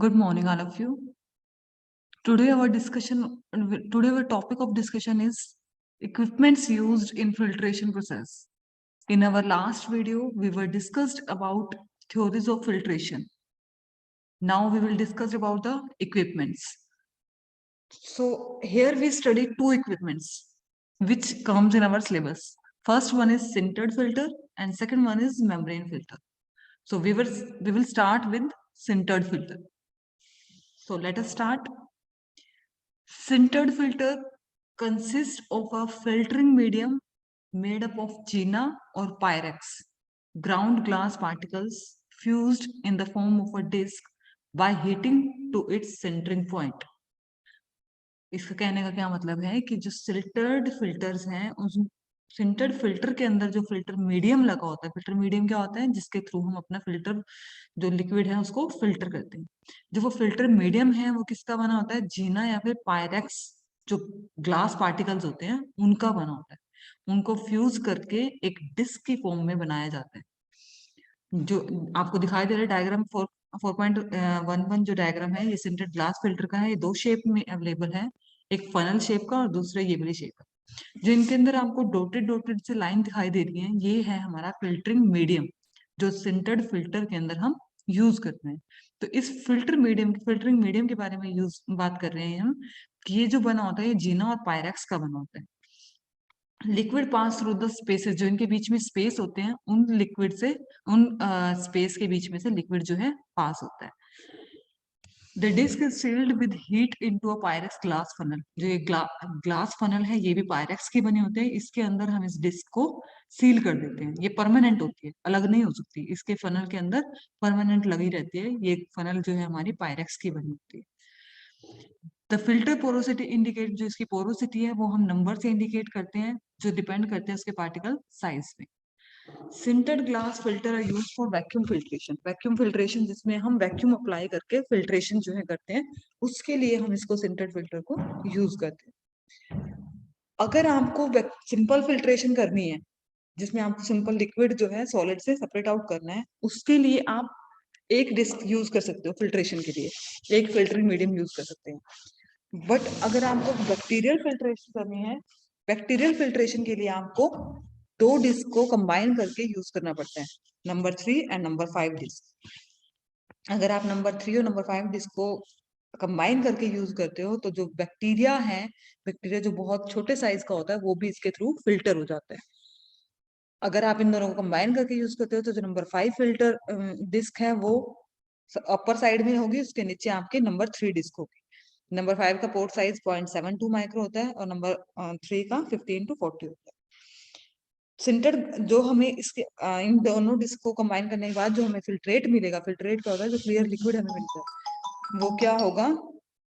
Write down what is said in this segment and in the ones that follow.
Good morning, all of you. Today, our topic of discussion is equipments used in filtration process. In our last video, we were discussed about theories of filtration. Now we will discuss about the equipments. So here we study two equipments which comes in our syllabus. First one is sintered filter and second one is membrane filter. So we will start with sintered filter. So let us start. Sintered filter consists of a filtering medium made up of GINA or Pyrex, ground glass particles fused in the form of a disc by heating to its centering point. इसका कहने का क्या मतलब है कि जो सिल्टर्ड filters हैं उस सिल्टर्ड फिल्टर के अंदर जो फिल्टर मीडियम लगा होता है, फिल्टर मीडियम क्या होता है, जिसके थ्रू हम अपना फिल्टर जो लिक्विड है उसको फिल्टर करते हैं। जो वो फिल्टर मीडियम है वो किसका बना होता है, जीना या फिर पायरेक्स जो ग्लास पार्टिकल्स होते हैं उनका बना होता है। उनको फ्यूज करके एक डिस्क की फॉर्म में बनाया जाता है। जो आपको दिखाई दे रहा है डायग्राम 4.11 जो डायग्राम है, ये सिंटेड ग्लास फिल्टर का है। ये दो शेप में अवेलेबल है, एक फनल शेप का और दूसरा ये वाली शेप का। जो इनके अंदर आपको डॉटेड डॉटेड से लाइन दिखाई दे रही है, ये है हमारा फिल्टरिंग मीडियम जो सिंटेड फिल्टर के अंदर हम यूज करते हैं। तो इस फिल्टरिंग मीडियम के बारे में बात कर रहे हैं हम कि ये जो बना होता है ये जीना और पायरेक्स का बना होता है। Liquid pass through the spaces, जो इनके बीच में स्पेस होते हैं उन लिक्विड से उन स्पेस के बीच में से लिक्विड जो है पास होता है। The disc is sealed with heat into a Pyrex glass funnel. जो ये ग्लास फनल है ये भी पायरेक्स के बने होते हैं। इसके अंदर हम इस डिस्क को सील कर देते हैं। ये परमानेंट होती है, अलग नहीं हो सकती। इसके फनल के अंदर परमानेंट लगी रहती है। ये फनल जो है हमारी पायरेक्स की बनी होती है। द फिल्टर पोरोसिटी इंडिकेट, जो इसकी पोरोसिटी है वो हम नंबर से इंडिकेट करते हैं जो डिपेंड करते हैं उसके पार्टिकल साइज पे। Sintered glass filter are used for vacuum filtration. Vacuum filtration जिसमें हम वैक्यूम अप्लाई करके फिल्ट्रेशन जो है करते हैं, उसके लिए हम इसको सिंटेड फिल्टर को यूज करते हैं। अगर आपको सिंपल फिल्ट्रेशन करनी है जिसमें आपको सिंपल लिक्विड जो है सॉलिड से सेपरेट आउट करना है, उसके लिए आप एक डिस्क यूज कर सकते हो फिल्ट्रेशन के लिए, एक फिल्टरिंग मीडियम यूज कर सकते हैं। बट अगर आपको बैक्टीरियल फिल्ट्रेशन करनी है, बैक्टीरियल फिल्ट्रेशन के लिए आपको दो डिस्क को कंबाइन करके यूज करना पड़ता है, नंबर 3 एंड नंबर 5 डिस्क। अगर आप नंबर 3 और नंबर 5 डिस्क को कंबाइन करके यूज करते हो तो जो बैक्टीरिया है, बैक्टीरिया जो बहुत छोटे साइज का होता है वो भी इसके थ्रू फिल्टर हो जाता है। अगर आप इन दोनों को कंबाइन करके यूज करते हो तो जो नंबर 5 फिल्टर डिस्क है वो अपर साइड में होगी, उसके नीचे आपके नंबर 3 डिस्क होगी। नंबर 5 का पोर्ट साइज 0.72 माइक्रो होता है और नंबर 3 का 15 to 40 होता है। सिंटर जो हमें इसके इन दोनों डिस्क को कंबाइन करने के बाद जो हमें फिल्ट्रेट मिलेगा, फिल्ट्रेट क्या होता है, जो क्लियर लिक्विड हमें मिलता है वो क्या होगा,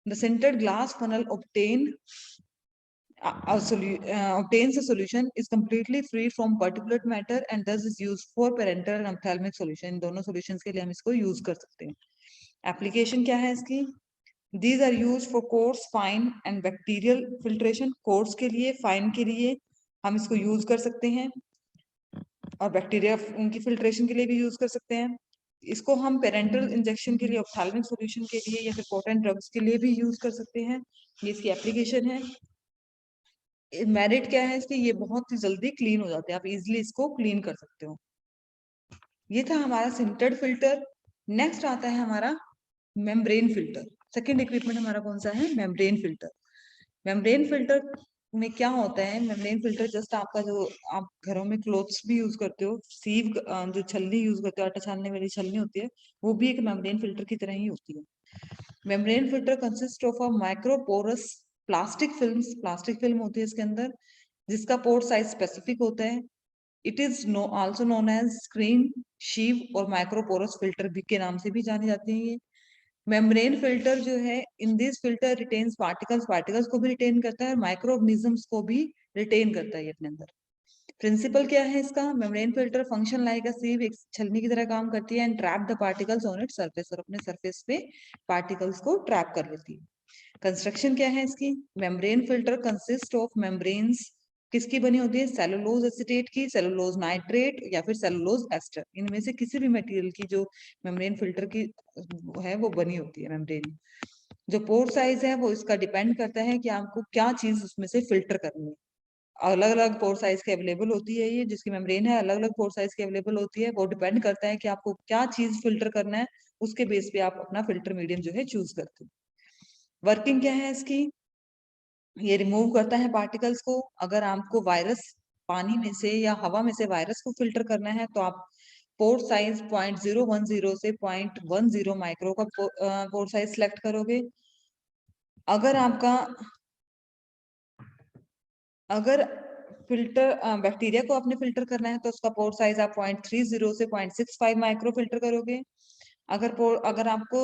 the sintered glass funnel obtains a solution is completely free from particulate matter and thus is used for parenteral and ophthalmic solution। दोनों solutions के लिए हम इसको use कर सकते हैं। एप्लीकेशन क्या है इसकी, these are used for coarse, fine and bacterial filtration। coarse के लिए, fine के लिए हम इसको use कर सकते हैं और बैक्टीरिया उनकी फिल्ट्रेशन के लिए भी यूज कर सकते हैं। इसको हम पेरेंटल इंजेक्शन के लिए, ऑप्थेल्मिक सॉल्यूशन के लिए या फिर पोटेंट ड्रग्स के लिए भी यूज कर सकते हैं। ये इसकी एप्लीकेशन है। मेरिट क्या है इसकी, ये बहुत ही जल्दी क्लीन हो जाते हैं, आप इजिली इसको क्लीन कर सकते हो। ये था हमारा सिंटर्ड फिल्टर। नेक्स्ट आता है हमारा मेम्ब्रेन फिल्टर। सेकेंड इक्विपमेंट हमारा कौन सा है, मेम्ब्रेन फिल्टर। मेम्ब्रेन फिल्टर में क्या होता है, मेम्ब्रेन फिल्टर जस्ट आपका जो आप घरों में क्लोथ्स भी यूज करते हो, सीव जो छलनी यूज करते हो, आटा छानने वाली छलनी होती है, वो भी एक मेम्ब्रेन फिल्टर की तरह ही होती है। Membrane filter consist of a microporous plastic films. Plastic film होती है इसके अंदर जिसका पोर्ट साइज स्पेसिफिक होता है। It is also known as screen, sieve और माइक्रोपोरस फिल्टर भी के नाम से भी जानी जाती है। ये मेम्ब्रेन फिल्टर जो है, in this filter retains particles, particles को भी रिटेन करता है और माइक्रो ऑर्गेनिजम्स को भी रिटेन करता है ये अपने अंदर। प्रिंसिपल क्या है इसका, membrane filter function like a sieve, एक छलनी की तरह काम करती है, and trap the particles on it surface, और अपने सरफेस पे पार्टिकल्स को ट्रैप कर लेती है। कंस्ट्रक्शन क्या है इसकी, membrane filter consist of membranes किसकी बनी होती है? सेलुलोज एसिटेट की, सेलुलोज नाइट्रेट या फिर सेलुलोज एस्टर, इनमें से किसी भी मटेरियल की जो मेम्ब्रेन फिल्टर की है वो बनी होती है मेम्ब्रेन। जो पोर साइज है वो इसका डिपेंड करता है कि आपको क्या चीज उसमें से फिल्टर करनी है। अलग अलग पोर साइज की अवेलेबल होती है, ये जिसकी मेम्ब्रेन है अलग अलग पोर साइज की अवेलेबल होती है। वो डिपेंड करता है कि आपको क्या चीज फिल्टर करना है, उसके बेस पे आप अपना फिल्टर मीडियम जो है चूज करते हो। वर्किंग क्या है इसकी? ये रिमूव करता है पार्टिकल्स को। अगर आपको वायरस पानी में से या हवा में से वायरस को फिल्टर करना है तो आप पोर साइज 0.010 से 0.10 माइक्रो का पोर साइज सिलेक्ट करोगे। अगर आपका अगर फिल्टर बैक्टीरिया को आपने फिल्टर करना है तो उसका पोर साइज आप 0.30 से 0.65 माइक्रो फिल्टर करोगे। अगर आपको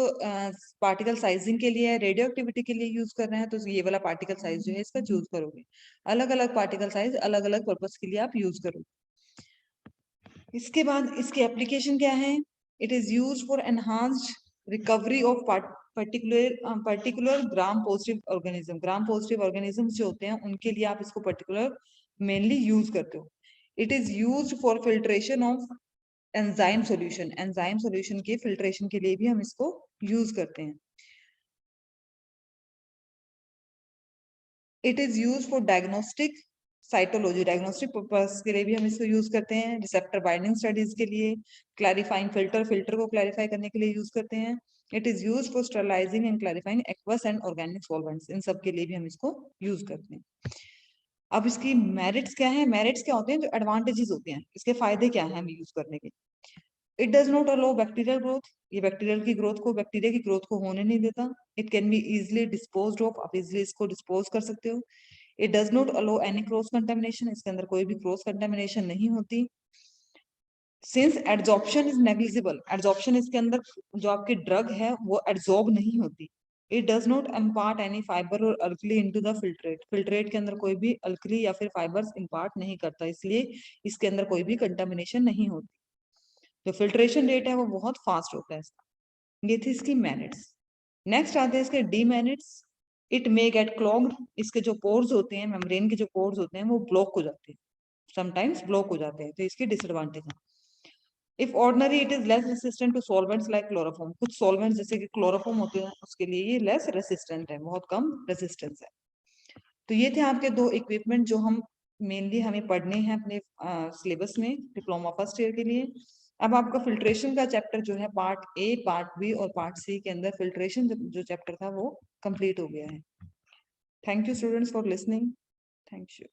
पार्टिकल साइजिंग के लिए रेडियो एक्टिविटी के लिए यूज करना है तो ये वाला पार्टिकल साइज जो है इसका चूज करोगे। अलग अलग पार्टिकल साइज अलग अलग पर्पस के लिए आप यूज करोगे। इसके बाद इसकी एप्लीकेशन क्या है? It is use for enhanced recovery of particular gram positive organism. Gram positive organism जो होते हैं उनके लिए आप इसको पर्टिकुलर मेनली यूज करते हो। It is use for filtration of enzyme solution. Enzyme solution के फिल्ट्रेशन के लिए भी हम इसको यूज करते हैं। It is use for diagnostic cytology. Diagnostic purpose के लिए भी हम इसको यूज करते हैं। रिसेप्टर बाइंडिंग स्टडीज के लिए, क्लैरिफाइंग फिल्टर को क्लैरिफाई करने के लिए यूज करते हैं। It is use for sterilising and clarifying aqueous and organic solvents. इन सब के लिए भी हम इसको यूज करते हैं। अब इसकी मेरिट्स क्या है? मेरिट्स क्या होते हैं? जो एडवांटेजेस होते हैं, इसके फायदे क्या है हमें यूज करने के? It does not allow bacterial growth. ये बैक्टीरिया की ग्रोथ को होने नहीं देता। It can be easily disposed of. आप इजिली इसको डिस्पोज कर सकते हो। It does not allow any cross contamination. इसके अंदर कोई भी क्रॉस कंटेमिनेशन नहीं होती। Since adsorption is negligible. Adsorption इसके अंदर जो आपकी ड्रग है वो एड्सॉर्ब नहीं होती। It does not impart any fibre और alkali into the filtrate. Filtrate के अंदर कोई भी अल्कली या फिर फाइबर्स इम्पार्ट नहीं करता, इसलिए इसके अंदर कोई भी कंटेमिनेशन नहीं होती। जो फिल्ट्रेशन रेट है वो बहुत फास्ट होता है इसका। ये थी इसकी मेरिट्स। नेक्स्ट आते हैं इसके demerits. It may gate clogged. इसके जो पोर्स होते हैं, मेम्ब्रेन के जो पोर्स होते हैं वो ब्लॉक हो जाते हैं, समटाइम्स ब्लॉक हो जाते हैं, तो इसकी डिसएडवांटेज है। If ordinary it is less resistant to solvents like chloroform. कुछ सॉल्वेंट्स जैसे कि क्लोरोफॉर्म होते हैं उसके लिए ये लेस रेसिस्टेंट है, बहुत कम रेसिस्टेंस है। तो ये थे आपके दो इक्विपमेंट जो हम मेनली हमें पढ़ने हैं अपने सिलेबस में डिप्लोमा फर्स्ट ईयर के लिए। अब आपका फिल्ट्रेशन का चैप्टर जो है पार्ट ए, पार्ट बी और पार्ट सी के अंदर फिल्ट्रेशन जो चैप्टर था वो कंप्लीट हो गया है। Thank you students for listening. Thank you.